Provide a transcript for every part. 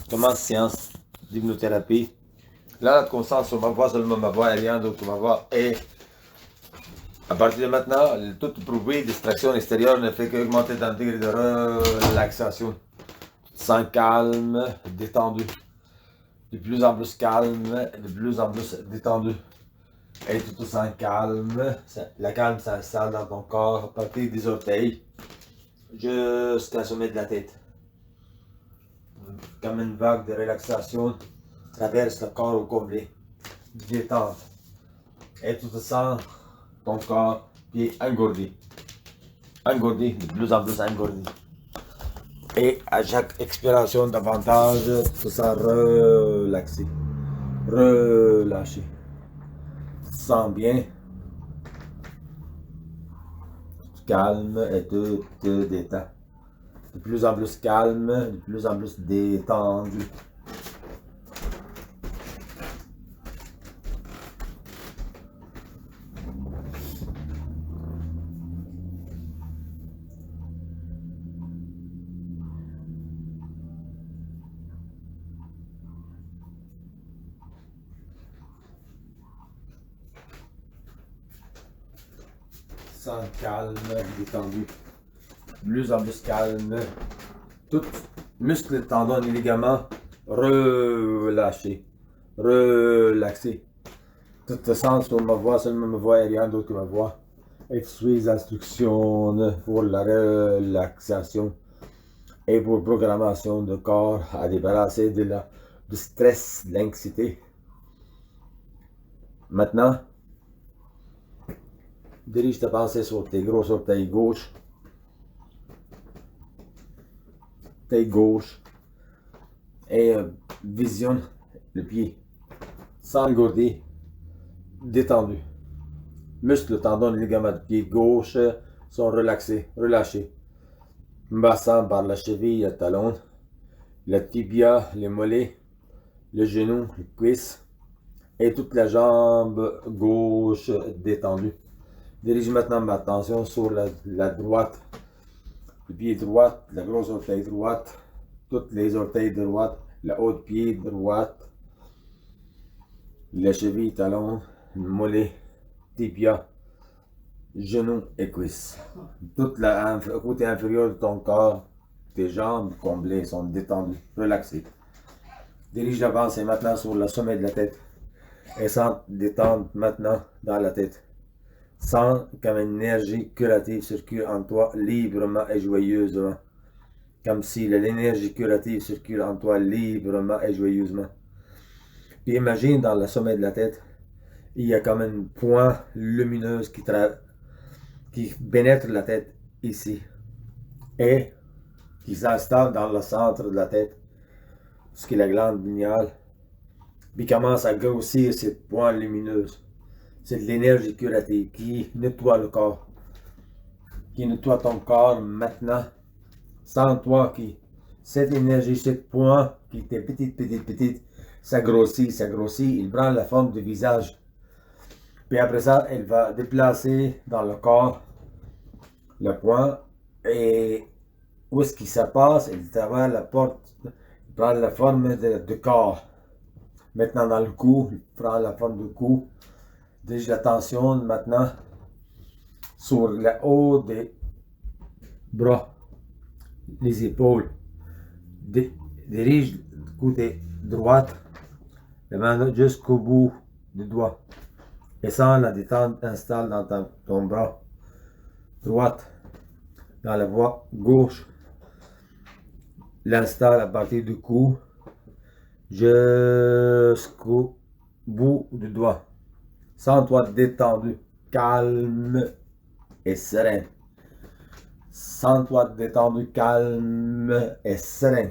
Commence séance d'hypnothérapie. Là, tu te concentres sur ma voix, seulement ma voix et rien d'autre que ma voix. Et à partir de maintenant, tout bruit, distraction extérieure ne fait qu'augmenter ton degré de relaxation. Tu te sens calme, détendu. De plus en plus calme, de plus en plus détendu. Et tu te sens calme. La calme s'installe dans ton corps à partir des orteils jusqu'à sommet de la tête. Comme une vague de relaxation traverse le corps au complet, détente. Et tu te sens ton corps qui est engourdi. Engourdi, de plus en plus engourdi. Et à chaque expiration davantage, tu te sens relaxé, relâché. Tu te sens bien, tu te calmes et tu te détends. De plus en plus calme, de plus en plus détendu. Sens calme, détendu. De plus en plus calme. Tout muscle, tendons et ligaments relâchés, relaxés. Tu te sens sur ma voix, seulement ma voix et rien d'autre que ma voix. Et tu suis les instructions pour la relaxation et pour programmation de corps à débarrasser du stress, de l'anxiété. Maintenant, dirige ta pensée sur tes gros orteils gauche, et visionne le pied, s'engourdir, détendu. Muscles, tendons, ligaments de pied gauche sont relaxés, relâchés. Passant par la cheville, le talon, le tibia, les mollets, le genou, les cuisses et toute la jambe gauche détendue. Dirige maintenant ma attention sur la droite, le pied droit, la grosse orteil droite, toutes les orteils droites, la haute pied droite, la cheville, talon, le mollet, tibia, genou et cuisses. Tout le côté inférieur de ton corps, tes jambes comblées sont détendues, relaxées. Dirige la pensée maintenant sur le sommet de la tête et sens détendre maintenant dans la tête. Sens comme une énergie curative circule en toi librement et joyeusement. Comme si l'énergie curative circule en toi librement et joyeusement. Puis imagine dans le sommet de la tête, il y a comme une pointe lumineuse qui pénètre la tête ici et qui s'installe dans le centre de la tête, ce qui est la glande pinéale, puis commence à grossir cette pointe lumineuse. C'est de l'énergie curative qui nettoie le corps, qui nettoie ton corps maintenant. Sans toi qui, cette énergie, cette pointe qui était petite, ça grossit, il prend la forme du visage. Puis après ça, elle va déplacer dans le corps le point et où est-ce qu'il se passe, il travaille la porte, il prend la forme de corps. Maintenant dans le cou, il prend la forme du cou. Dirige l'attention maintenant sur le haut des bras, les épaules. Dirige du côté droit, la main jusqu'au bout du doigt. Et sens la détente installe dans ton bras droite, dans la voie gauche. L'installe à partir du cou jusqu'au bout du doigt. Sens-toi détendu, calme et serein. Sens-toi détendu, calme et serein.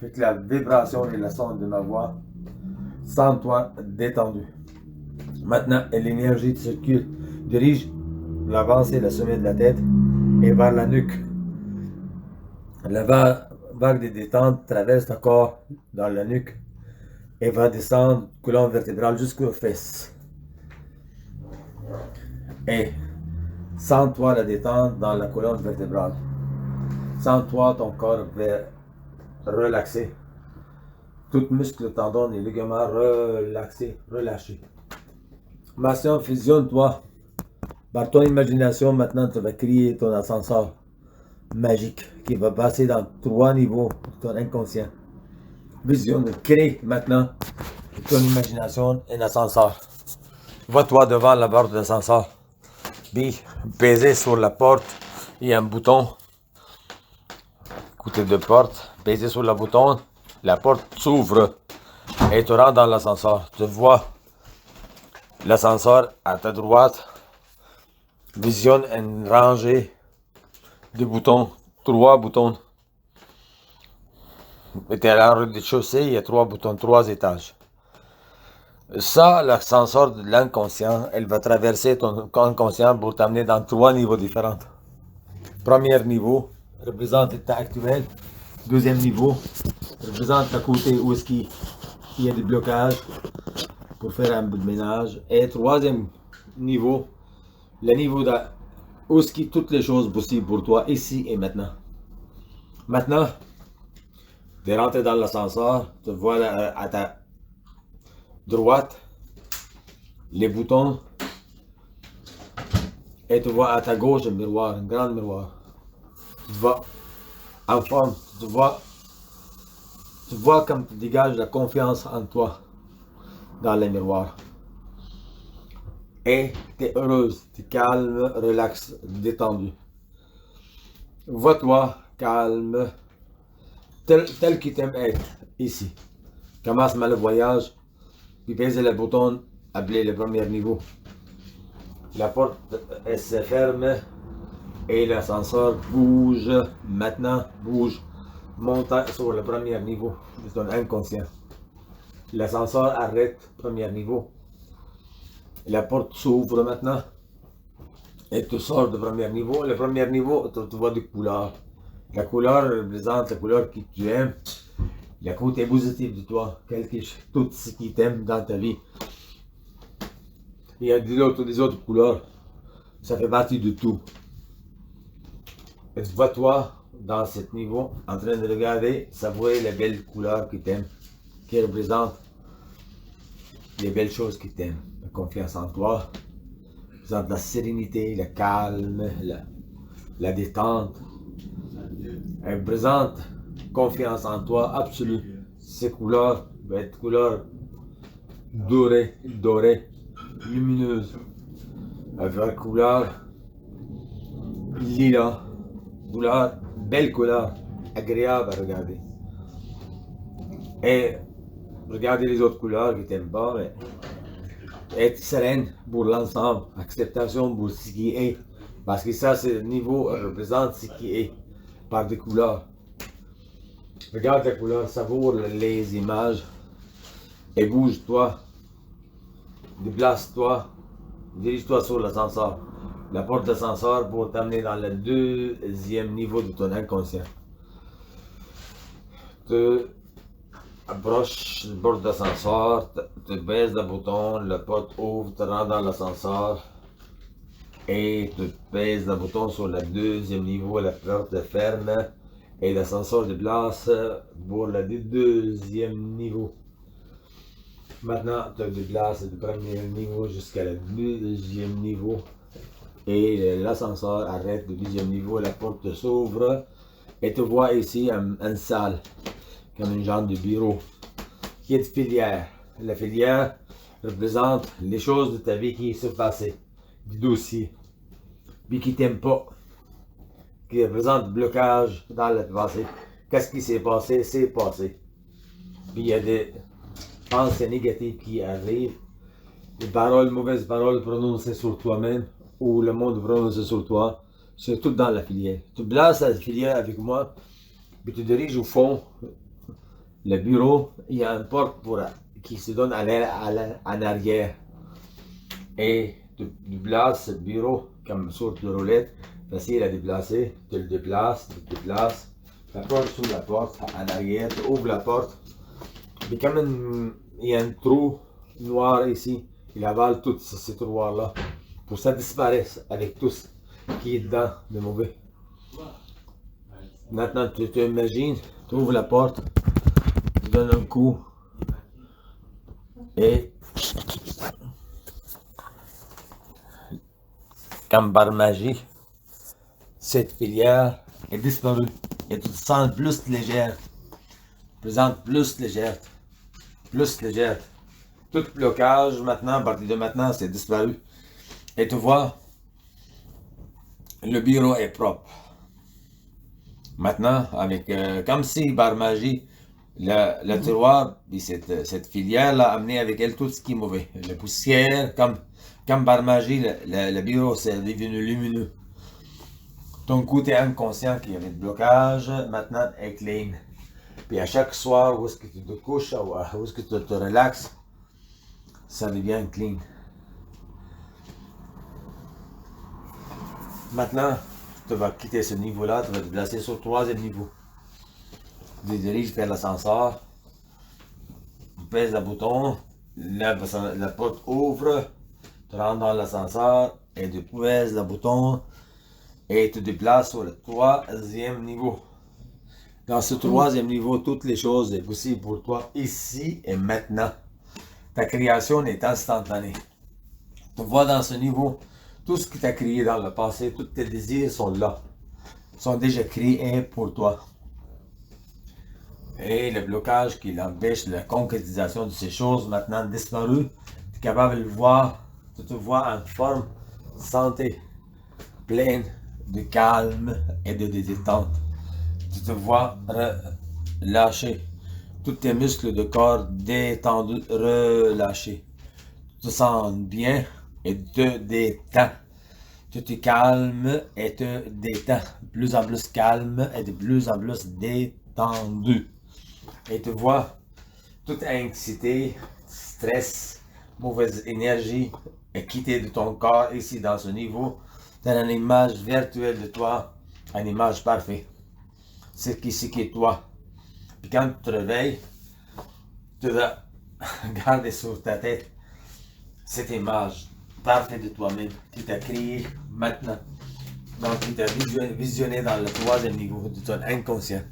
Avec la vibration et le son de ma voix, sens-toi détendu. Maintenant, l'énergie circule, dirige l'avancée, le sommet de la tête et vers la nuque. La vague de détente traverse le corps dans la nuque et va descendre colonne vertébrale jusqu'aux fesses. Et sens-toi la détente dans la colonne vertébrale. Sens-toi ton corps relaxé. Tout muscle, tendon et ligaments relaxés, relâchés. Maintenant, fusionne-toi. Par ton imagination, maintenant, tu vas créer ton ascenseur magique qui va passer dans 3 niveaux de ton inconscient. Visionne, crée maintenant ton imagination un ascenseur. Va-toi devant la porte de l'ascenseur. Puis, baiser sur la porte. Il y a un bouton. Côté de porte. Baiser sur le bouton. La porte s'ouvre. Et tu rentres dans l'ascenseur. Tu vois l'ascenseur à ta droite. Visionne une rangée de boutons. 3 boutons. Et tu es à la rez-de-chaussée. Il y a 3 boutons. 3 étages. Ça, l'ascenseur de l'inconscient, elle va traverser ton inconscient pour t'amener dans 3 niveaux différents. Premier niveau représente l'état actuel. Deuxième niveau représente le côté où il y a des blocages pour faire un bout de ménage. Et troisième niveau, le niveau où toutes les choses possibles pour toi ici et maintenant. Maintenant, tu es rentré dans l'ascenseur, tu vois à ta droite les boutons et tu vois à ta gauche un miroir, un grand miroir. Tu vois en forme, tu vois comme tu dégages la confiance en toi dans le miroir. Et tu es heureuse, tu es calme, relax, détendu. Vois-toi calme, tel que tu aimes être ici. Commence le voyage. Puis pèse le bouton, appelez le premier niveau. La porte elle se ferme et l'ascenseur bouge. Maintenant, bouge. Monte sur le premier niveau de ton inconscient. L'ascenseur arrête, premier niveau. La porte s'ouvre maintenant. Et tu sors du premier niveau. Le premier niveau, tu vois des couleurs. La couleur représente la couleur que tu aimes. Le côté positif de toi, tout ce qui t'aime dans ta vie. Il y a des autres couleurs, ça fait partie de tout. Vois-toi dans ce niveau, en train de regarder, savourer les belles couleurs que t'aimes, qui représentent les belles choses que t'aimes. La confiance en toi, représente la sérénité, le calme, la détente. Elle représente confiance en toi absolue. Ces couleurs vont être couleurs dorées, lumineuses, avec couleur lila, belle couleur, agréable à regarder. Et regarder les autres couleurs que tu n'aimes pas, mais être sereine pour l'ensemble, acceptation pour ce qui est, parce que ça, ce niveau représente ce qui est par des couleurs. Regarde la couleur, savoure les images et bouge-toi, déplace-toi, dirige-toi sur l'ascenseur. La porte d'ascenseur pour t'amener dans le deuxième niveau de ton inconscient. Tu approches la porte d'ascenseur, tu baisses le bouton, la porte ouvre, tu rentres dans l'ascenseur et tu pèses le bouton sur le deuxième niveau, la porte ferme. Et l'ascenseur déplace pour le deuxième niveau. Maintenant, tu déplaces du premier niveau jusqu'à le deuxième niveau. Et l'ascenseur arrête du deuxième niveau, la porte s'ouvre. Et tu vois ici une salle, comme une genre de bureau, qui est de filière. La filière représente les choses de ta vie qui sont passées, des dossiers, puis qui t'aiment pas, qui représente blocage dans le passé. Qu'est-ce qui s'est passé, c'est passé. Puis il y a des pensées négatives qui arrivent, des paroles, mauvaises paroles prononcées sur toi-même, ou le monde prononcé sur toi, c'est tout dans la filière. Tu places la filière avec moi, puis tu diriges au fond, le bureau, il y a une porte qui se donne en arrière. Et tu places le bureau comme une sorte de roulette, facile à déplacer, tu le déplaces, la porte sous la porte, en arrière, tu ouvres la porte, puis comme il y a un trou noir ici, il avale tout ce trou-là, pour que ça disparaisse avec tout ce qui est dedans de mauvais. Maintenant tu t'imagines, tu ouvres la porte, tu donnes un coup et comme par magie, cette filière est disparue et tu te sens plus légère, présente plus légère, plus légère. Tout blocage maintenant, à partir de maintenant, c'est disparu. Et tu vois, le bureau est propre. Maintenant, avec comme si par magie, le tiroir, puis cette filière-là a amené avec elle tout ce qui est mauvais. La poussière, comme par magie, le bureau s'est devenu lumineux. Ton côté inconscient qui avait de blocage, maintenant est clean. Puis à chaque soir, où est-ce que tu te couches, où est-ce que tu te relaxes, ça devient clean. Maintenant, tu vas quitter ce niveau-là, tu vas te placer sur le troisième niveau. Tu te diriges vers l'ascenseur, tu pèses le bouton, la porte ouvre, tu rentres dans l'ascenseur et tu pèses le bouton et tu te déplaces sur le troisième niveau. Dans ce troisième niveau, toutes les choses sont possibles pour toi ici et maintenant. Ta création est instantanée. Tu vois dans ce niveau, tout ce que tu as créé dans le passé, tous tes désirs sont là, sont déjà créés pour toi. Et le blocage qui empêche la concrétisation de ces choses maintenant disparu, tu es capable de le voir, tu te vois en forme santé, pleine de calme et de détente. Tu te vois relâcher, tous tes muscles de corps détendus, relâchés. Tu te sens bien et te détends. Tu te calmes et te détends. De plus en plus calme et de plus en plus détendu. Et tu vois toute anxiété, stress, mauvaise énergie est quittée de ton corps ici dans ce niveau. Tu as une image virtuelle de toi, une image parfaite. C'est qui est toi. Puis quand tu te réveilles, tu vas garder sur ta tête cette image parfaite de toi-même qui t'a créé maintenant. Donc, qui t'a visionné dans le troisième niveau de ton inconscient.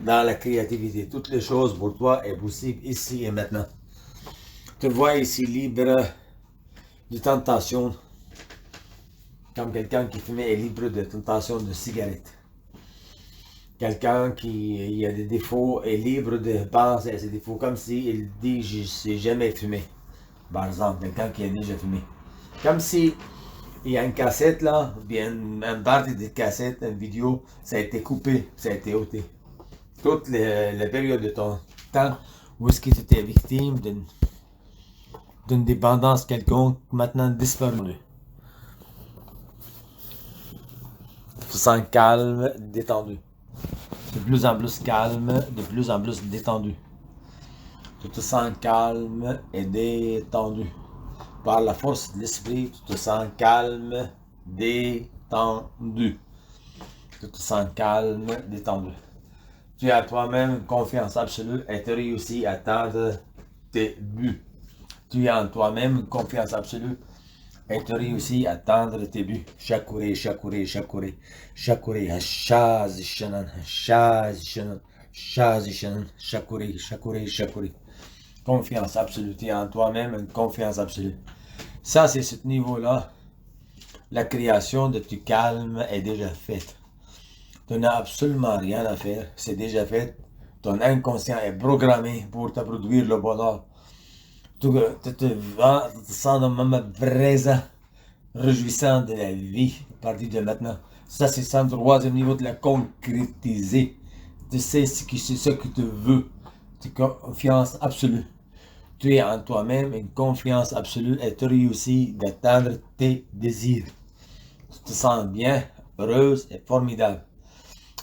Dans la créativité, toutes les choses pour toi est possible ici et maintenant. Tu te vois ici libre de tentation, comme quelqu'un qui fumait est libre de tentation de cigarette. Quelqu'un qui a des défauts est libre de penser à ses défauts, comme s'il dit je n'ai jamais fumé. Par exemple, quelqu'un qui a déjà fumé. Comme si il y a une cassette là, bien une partie de cassette, une vidéo, ça a été coupé, ça a été ôté. Toute la période de ton temps où est-ce que tu étais victime d'une dépendance quelconque, maintenant disparue. Tu te sens calme, détendu. De plus en plus calme, de plus en plus détendu. Tu te sens calme et détendu. Par la force de l'esprit, tu te sens calme, détendu. Tu te sens calme, détendu. Tu as toi-même confiance absolue et tu réussis à atteindre tes buts. Tu as en toi-même confiance absolue et tu réussis à atteindre tes buts. Shakure, shakure, shakure, shakure, shazi shanan, shazi shanan, shazi shanan, shakure, shakure, shakure. Confiance absolue. Tu as en toi-même une confiance absolue. Ça, c'est ce niveau-là. La création de tu calme est déjà faite. Tu n'as absolument rien à faire, c'est déjà fait. Ton inconscient est programmé pour te produire le bonheur. Tu te sens dans le moment présent, réjouissant de la vie à partir de maintenant. Ça, c'est le troisième niveau de la concrétiser. Tu sais ce que tu veux. Tu as confiance absolue. Tu es en toi-même une confiance absolue et tu réussis d'atteindre tes désirs. Tu te sens bien, heureuse et formidable.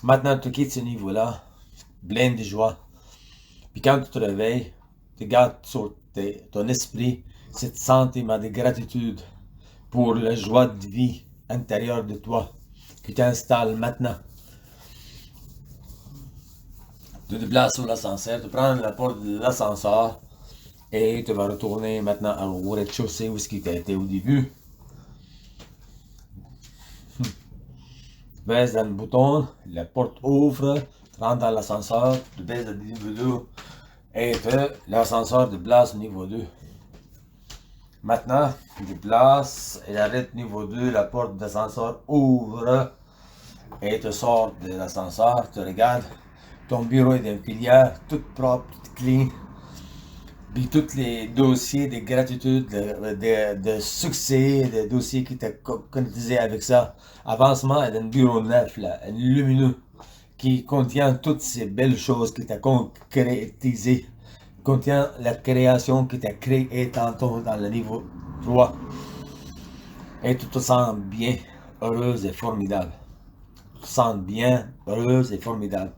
Maintenant, tu quittes ce niveau-là, plein de joie. Puis quand tu te réveilles, tu gardes sur ton esprit cette sentiment de gratitude pour la joie de vie intérieure de toi qui t'installe maintenant. Tu te places sur l'ascenseur, tu prends la porte de l'ascenseur et tu vas retourner maintenant au rez-de-chaussée où ce qui t'a été au début. Tu pèses dans le bouton, la porte ouvre, tu rentres dans l'ascenseur, tu pèses le Et l'ascenseur déplace au niveau 2. Maintenant, il déplace, il arrête niveau 2, la porte d'ascenseur ouvre et te sors de l'ascenseur, tu regardes, ton bureau est d'un filière, tout propre, tout clean, puis tous les dossiers de gratitude, de succès, des dossiers qui étaient concrétisés avec ça, avancement et un bureau neuf, là, un lumineux, qui contient toutes ces belles choses qui t'ont concrétisées, contient la création qui t'a créé tantôt dans le niveau 3. Et tu te sens bien, heureuse et formidable. Tu te sens bien, heureuse et formidable.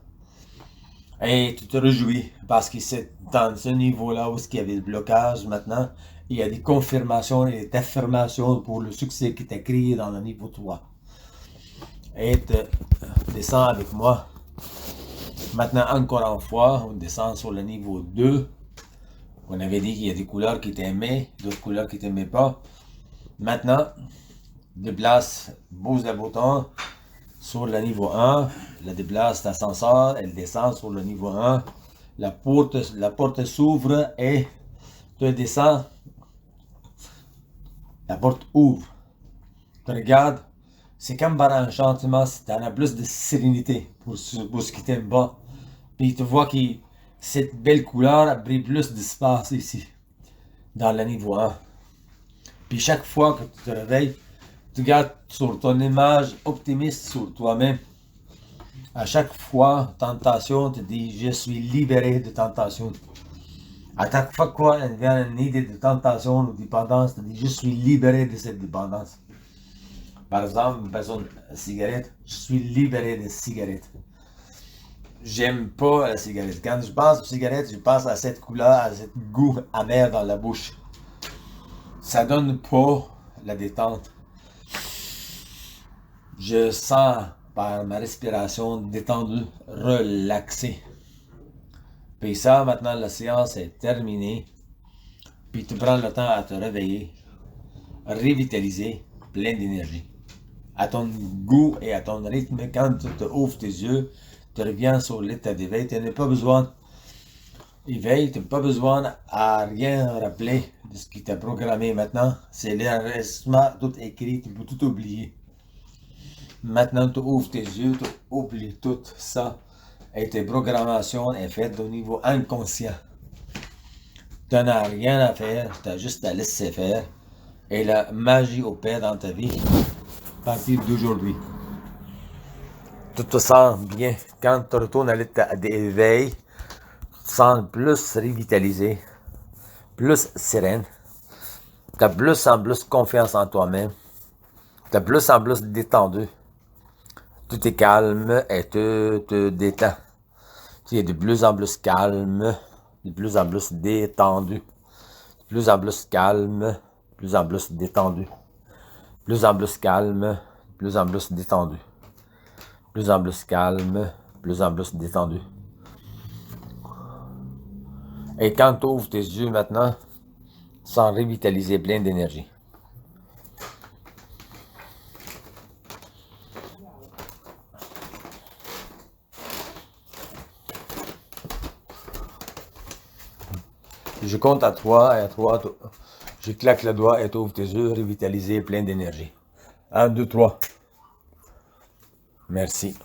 Et tu te réjouis parce que c'est dans ce niveau-là où il y avait le blocage maintenant, il y a des confirmations et des affirmations pour le succès qui t'a créé dans le niveau 3. Et tu descends avec moi. Maintenant, encore une fois, on descend sur le niveau 2. On avait dit qu'il y a des couleurs qui t'aimaient, d'autres couleurs qui t'aimaient pas. Maintenant, déplace, bouge le bouton sur le niveau 1. La déplace l'ascenseur, elle descend sur le niveau 1. La porte s'ouvre et tu descends. La porte ouvre. Tu regardes. C'est comme par enchantement, tu en as plus de sérénité pour ce qui t'aime pas. Puis tu vois que cette belle couleur a pris plus d'espace ici, dans le niveau 1. Puis chaque fois que tu te réveilles, tu gardes sur ton image optimiste sur toi-même. À chaque fois, tentation te dit, je suis libéré de tentation. À chaque fois qu'il vient une idée de tentation ou de dépendance, te dit, je suis libéré de cette dépendance. Par exemple, une personne cigarette, je suis libéré des cigarettes. J'aime pas la cigarette. Quand je pense aux cigarettes, je pense à cette couleur, à ce goût amer dans la bouche. Ça donne pas la détente. Je sens par ma respiration détendue, relaxée. Puis ça, maintenant, la séance est terminée. Puis tu prends le temps à te réveiller, revitaliser, plein d'énergie. À ton goût et à ton rythme, quand tu te ouvres tes yeux, tu reviens sur l'état d'éveil, tu n'as pas besoin d'éveil, tu n'as pas besoin à rien rappeler de ce qui t'a programmé maintenant. C'est l'enregistrement tout écrit, tu peux tout oublier. Maintenant, tu ouvres tes yeux, tu oublies tout ça et tes programmations sont faites au niveau inconscient. Tu n'as rien à faire, tu as juste à laisser faire et la magie opère dans ta vie. À partir d'aujourd'hui. Tu te sens bien. Quand tu retournes à l'état d'éveil, tu te sens plus revitalisé, plus sereine. Tu as plus en plus confiance en toi-même. Tu as plus en plus détendu. Tout est calme et tu te détends. Tu es de plus en plus calme, de plus en plus détendu. De plus en plus calme, de plus en plus détendu. Plus en plus calme, plus en plus détendu. Plus en plus calme, plus en plus détendu. Et quand tu ouvres tes yeux maintenant, sans revitaliser plein d'énergie. Je compte à 3 et à 3, je claque le doigt et tu ouvres tes yeux, revitalisé plein d'énergie. 1, 2, 3. Merci.